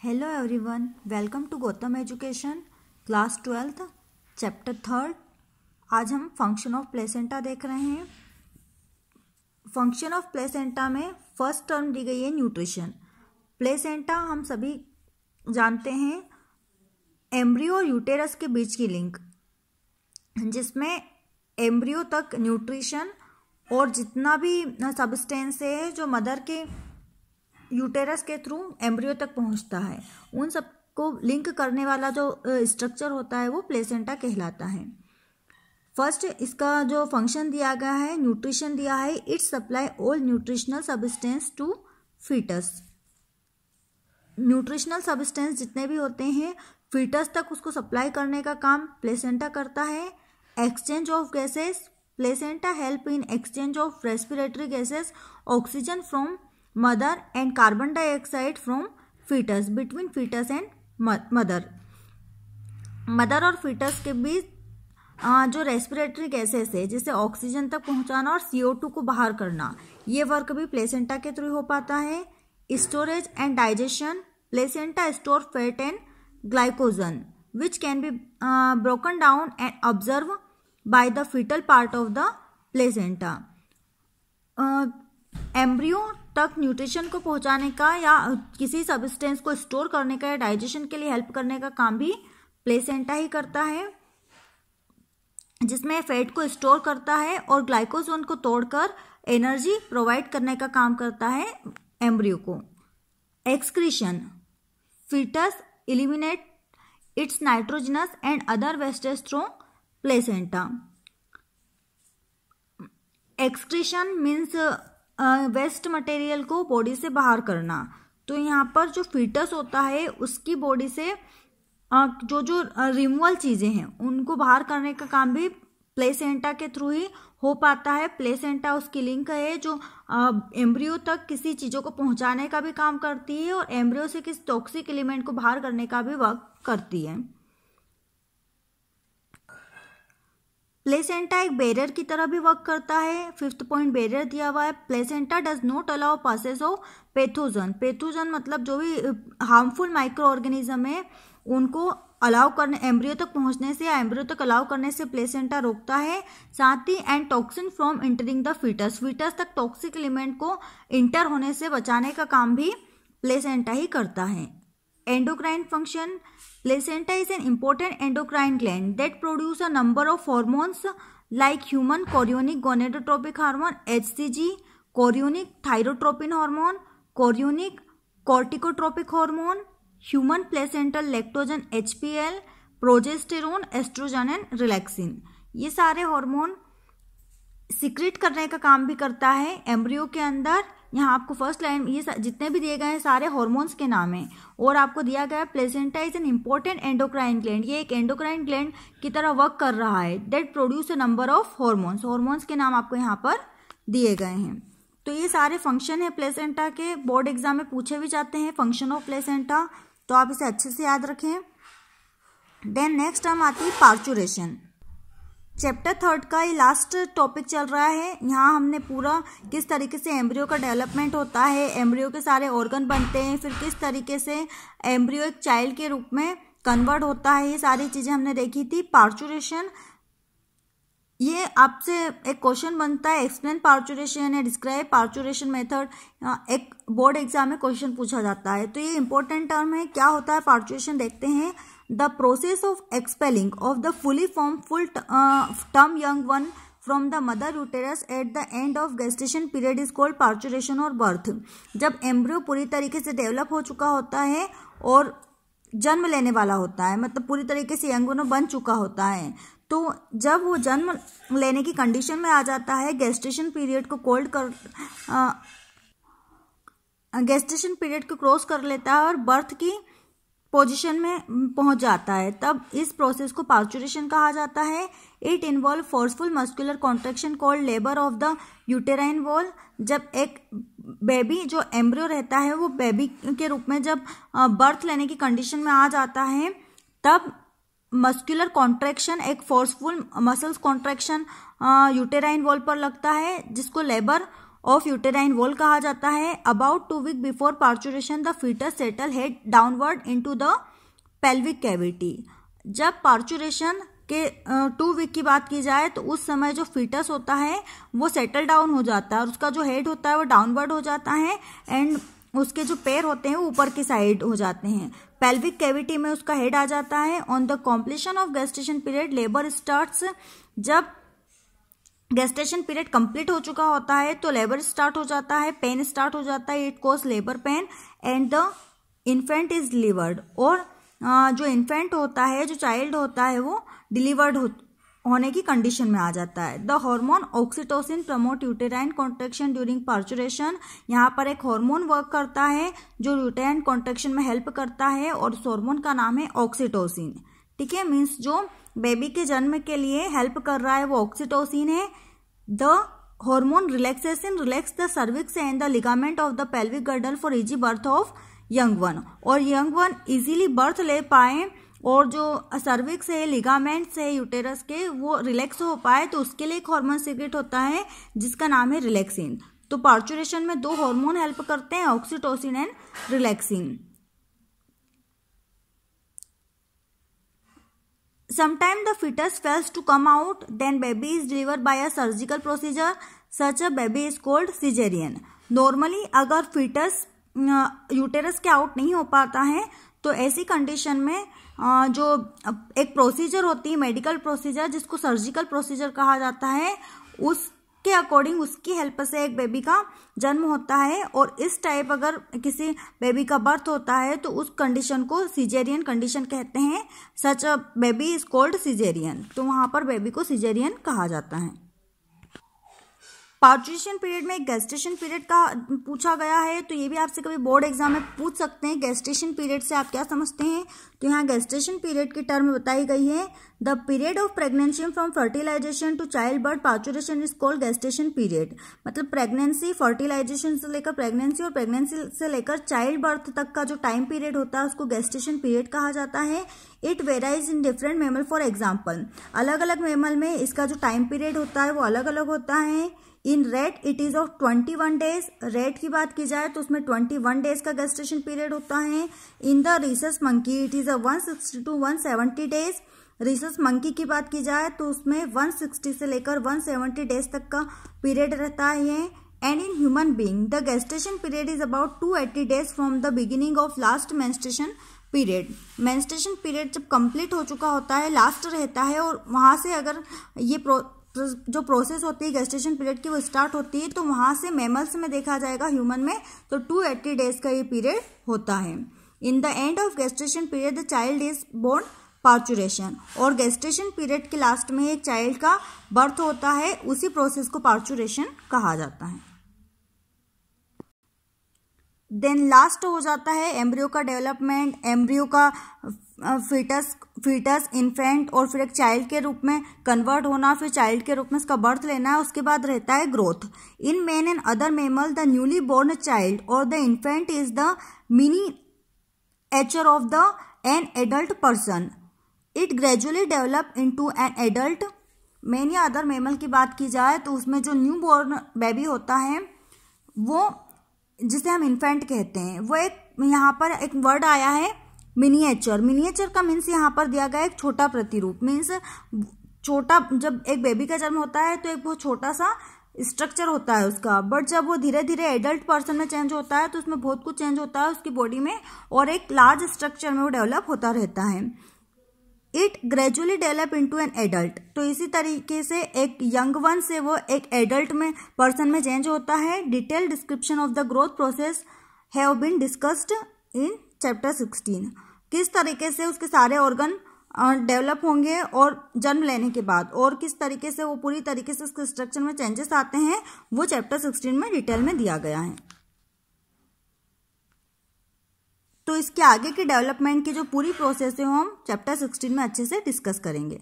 Hello everyone, welcome to Gautam education class 12th chapter 3। आज हम function of placenta देख रहे हैं। फंक्शन ऑफ प्लेसेंटा में फर्स्ट टर्म दी गई है न्यूट्रिशन। प्लेसेंटा हम सभी जानते हैं एम्ब्रियो और यूटेरस के बीच की लिंक, जिसमें एम्ब्रियो तक न्यूट्रिशन और जितना भी सब्सटेंस है जो मदर के यूटेरस के थ्रू एम्ब्रियो तक पहुंचता है, उन सबको लिंक करने वाला जो स्ट्रक्चर होता है वो प्लेसेंटा कहलाता है। फर्स्ट इसका जो फंक्शन दिया गया है, न्यूट्रिशन दिया है, it supply all nutritional substance to foetus. Nutritional substance जितने भी होते हैं फीटस तक उसको सप्लाई करने का काम प्लेसेंटा करता है। Exchange of gases, placenta help in exchange of respiratory gases, oxygen from mother and carbon dioxide from foetus between foetus and mother. Mother और फीटस के बीच जो रेस्पिरेटरी गैसेस है, जिसे ऑक्सीजन तक पहुंचाना और CO2 को बाहर करना, ये वर्क भी प्लेसेंटा के थ्रू हो पाता है। Storage and digestion, placenta store fat and glycogen which can be broken down and observe by the foetal part of the placenta. Embryo तक न्यूट्रिशन को पहुंचाने का या किसी सब्सटेंस को स्टोर करने का या डाइजेशन के लिए हेल्प करने का काम भी प्लेसेंटा ही करता है, जिसमें फैट को स्टोर करता है और ग्लाइकोजन को तोड़कर एनर्जी प्रोवाइड करने का काम करता है एम्ब्रियो को। Excretion, foetus eliminate its nitrogenous and other wastage through placenta. Excretion means waste material को बॉडी से बाहर करना। तो यहाँ पर जो फीटस होता है उसकी बॉडी से जो रिमूवल चीज़ें हैं उनको बाहर करने का काम भी प्लेसेंटा के थ्रू ही हो पाता है। प्लेसेंटा उसकी लिंक है जो एम्ब्रियो तक किसी चीज़ों को पहुँचाने का भी काम करती है और एम्ब्रियो से किसी टॉक्सिक एलिमेंट को बाहर करने का भी वर्क करती है। प्लेसेंटा एक बैरियर की तरह भी वर्क करता है। 5th पॉइंट बैरियर दिया हुआ है। Placenta does not allow passage of pathogen. Pathogen मतलब जो भी हार्मफुल माइक्रो ऑर्गेनिज्म है उनको अलाउ करने, एम्ब्रियो तक पहुंचने से या एम्ब्रियो तक अलाउ करने से प्लेसेंटा रोकता है। साथ ही and toxin from entering the foetus, foetus तक टॉक्सिक एलिमेंट को इंटर होने से बचाने का काम भी प्लेसेंटा ही करता है। Endocrine function, placenta is an important endocrine gland that produce a number of hormones like human chorionic gonadotropic hormone HCG, chorionic thyrotropin hormone, chorionic corticotropic hormone, human placental lactogen HPL, progesterone, estrogen and relaxin। ये सारे hormone secrete करने का काम भी करता है embryo के अंदर। यहाँ आपको फर्स्ट लाइन ये जितने भी दिए गए हैं सारे हार्मोन्स के नाम हैं और आपको दिया गया है placenta is an important endocrine gland. ये एक एंडोक्राइन ग्लैंड की तरह वर्क कर रहा है। That produce a number of hormones, hormones के नाम आपको यहाँ पर दिए गए हैं। तो ये सारे फंक्शन है प्लेसेंटा के, बोर्ड एग्जाम में पूछे भी जाते हैं फंक्शन ऑफ प्लेसेंटा, तो आप इसे अच्छे से याद रखें। देन नेक्स्ट हम आती है पार्चुरेशन। चैप्टर 3 का ये लास्ट टॉपिक चल रहा है। यहाँ हमने पूरा किस तरीके से एम्ब्रियो का डेवलपमेंट होता है, एम्ब्रियो के सारे ऑर्गन बनते हैं, फिर किस तरीके से एम्ब्रियो एक चाइल्ड के रूप में कन्वर्ट होता है, ये सारी चीज़ें हमने देखी थी। पार्चुरेशन, ये आपसे एक क्वेश्चन बनता है, एक्सप्लेन पार्चुरेशन या डिस्क्राइब पार्चुरेशन मेथड, एक बोर्ड एग्जाम में क्वेश्चन पूछा जाता है। तो ये इंपॉर्टेंट टर्म है। क्या होता है पार्चुरेशन देखते हैं। The process of expelling of the fully formed full-term young one from the mother uterus at the end of gestation period is called parturition or birth। जब एम्ब्रियो पूरी तरीके से डेवलप हो चुका होता है और जन्म लेने वाला होता है, मतलब पूरी तरीके से यंग वन बन चुका होता है, तो जब वो जन्म लेने की कंडीशन में आ जाता है, गेस्टेशन पीरियड को क्रॉस कर लेता है और बर्थ की पोजीशन में पहुंच जाता है, तब इस प्रोसेस को पार्चुरेशन कहा जाता है। It involve forceful muscular contraction called labour of the uterine wall. जब एक बेबी जो एम्ब्रियो रहता है वो बेबी के रूप में जब बर्थ लेने की कंडीशन में आ जाता है, तब मस्कुलर कॉन्ट्रैक्शन, एक forceful muscles contraction uterine wall पर लगता है, जिसको लेबर ऑफ यूटेराइन वॉल कहा जाता है। About 2 week before parturition the foetus settle head downward into the pelvic cavity. जब पार्चुरेशन के 2 वीक की बात की जाए तो उस समय जो फीटस होता है वो सेटल डाउन हो जाता है और उसका जो हेड होता है वो डाउनवर्ड हो जाता है एंड उसके जो पैर होते हैं वो ऊपर की साइड हो जाते हैं। पेल्विक कैविटी में उसका हेड आ जाता है। On the completion of gestation period labour starts. जब गेस्टेशन पीरियड कंप्लीट हो चुका होता है तो लेबर स्टार्ट हो जाता है, पेन स्टार्ट हो जाता है, it cause labour pain and the infant is delivered. और जो इन्फेंट होता है, जो चाइल्ड होता है वो डिलीवर्ड होने की कंडीशन में आ जाता है। The hormone oxytocin promote uterine contraction during parturition. यहाँ पर एक हार्मोन वर्क करता है जो यूटेराइन कॉन्ट्रैक्शन में हेल्प करता है और उस हार्मोन का नाम है ऑक्सीटोसिन। ठीक है, मीन्स जो बेबी के जन्म के लिए हेल्प कर रहा है वो ऑक्सीटोसिन है। The hormone relaxation relax the cervix and the ligament of the pelvic girdle for easy birth of young one. और यंग वन इजीली बर्थ ले पाए और जो सर्विक्स है, लिगामेंट्स है यूटेरस के, वो रिलैक्स हो पाए तो उसके लिए एक हार्मोन सीक्रेट होता है जिसका नाम है रिलैक्सिन। तो पार्चुरेशन में 2 हार्मोन हेल्प करते हैं, oxytocin and relaxin. Sometimes the fetus fails to come out, then baby is delivered by a surgical procedure. Such a baby is called cesarean. Normally अगर fetus यूटेरस के out नहीं हो पाता है तो ऐसी कंडीशन में जो एक प्रोसीजर होती है, मेडिकल प्रोसीजर जिसको सर्जिकल प्रोसीजर कहा जाता है, उसके अकॉर्डिंग उसकी हेल्प से एक बेबी का जन्म होता है। और इस टाइप अगर किसी बेबी का बर्थ होता है तो उस कंडीशन को सिजेरियन कंडीशन कहते हैं। Such a baby is called caesarean. तो वहां पर बेबी को सिजेरियन कहा जाता है। पार्चुरेशन पीरियड में गेस्टेशन पीरियड का पूछा गया है तो ये भी आपसे कभी बोर्ड एग्जाम में पूछ सकते हैं। गेस्टेशन पीरियड से आप क्या समझते हैं? तो यहाँ गेस्टेशन पीरियड की टर्म बताई गई है, the period of pregnancy from fertilisation to child birth parturition is called gestation period. मतलब प्रेगनेंसी, फर्टिलाइजेशन से लेकर प्रेगनेंसी और प्रेगनेंसी से लेकर चाइल्ड बर्थ तक का जो टाइम पीरियड होता है उसको गेस्टेशन पीरियड कहा जाता है। It varies in different mammal. For example, अलग अलग मेमल में इसका जो टाइम पीरियड होता है वो अलग अलग होता है। In rat it is of 21 days. Rat की बात की जाए तो उसमें 21 डेज का गेस्टेशन पीरियड होता है। In the Rhesus monkey it is a 160 to 170 days. Rhesus monkey की बात की जाए तो उसमें 160 से लेकर 170 डेज तक का पीरियड रहता है। And in human being the gestation period is about 280 days from the beginning of last menstruation period. Menstruation period जब कंप्लीट हो चुका होता है, लास्ट रहता है, और वहां से अगर ये जो प्रोसेस होती है गेस्टेशन पीरियड की वो स्टार्ट होती है तो वहां से मैमल्स में देखा जाएगा, ह्यूमन में तो 280 डेज का ये पीरियड होता है। In the end of gestation period the child is born parturition. और गेस्टेशन पीरियड के लास्ट में एक चाइल्ड का बर्थ होता है, उसी प्रोसेस को पार्चुरेशन कहा जाता है। देन लास्ट हो जाता है एम्ब्रियो का डेवलपमेंट, एम्ब्रियो का फीटस, इन्फेंट और फिर एक चाइल्ड के रूप में कन्वर्ट होना, फिर चाइल्ड के रूप में इसका बर्थ लेना है। उसके बाद रहता है growth. In man and other mammal the newly born child or the infant is the miniature of the an adult person. It gradually develop into an adult. Man या अदर मेमल की बात की जाए तो उसमें जो न्यू बोर्न बेबी होता है वो, जिसे हम इन्फेंट कहते हैं, वो एक यहाँ पर एक वर्ड आया है मिनिएचर। मिनिएचर का मीन्स यहाँ पर दिया गया एक छोटा प्रतिरूप। मीन्स छोटा, जब एक बेबी का जन्म होता है तो एक बहुत छोटा सा स्ट्रक्चर होता है उसका, बट जब वो धीरे धीरे एडल्ट पर्सन में चेंज होता है तो उसमें बहुत कुछ चेंज होता है उसकी बॉडी में और एक लार्ज स्ट्रक्चर में वो डेवलप होता रहता है। It gradually develop into an adult. तो इसी तरीके से एक यंग वन से वो एक एडल्ट में पर्सन में चेंज होता है। Detail description of the growth process have been discussed in chapter 16। किस तरीके से उसके सारे ऑर्गन डेवलप होंगे और जन्म लेने के बाद, और किस तरीके से वो पूरी तरीके से उसके स्ट्रक्चर में चेंजेस आते हैं, वो चैप्टर 16 में डिटेल में दिया गया है। तो इसके आगे की डेवलपमेंट की जो पूरी प्रोसेस है वो हम चैप्टर 16 में अच्छे से डिस्कस करेंगे।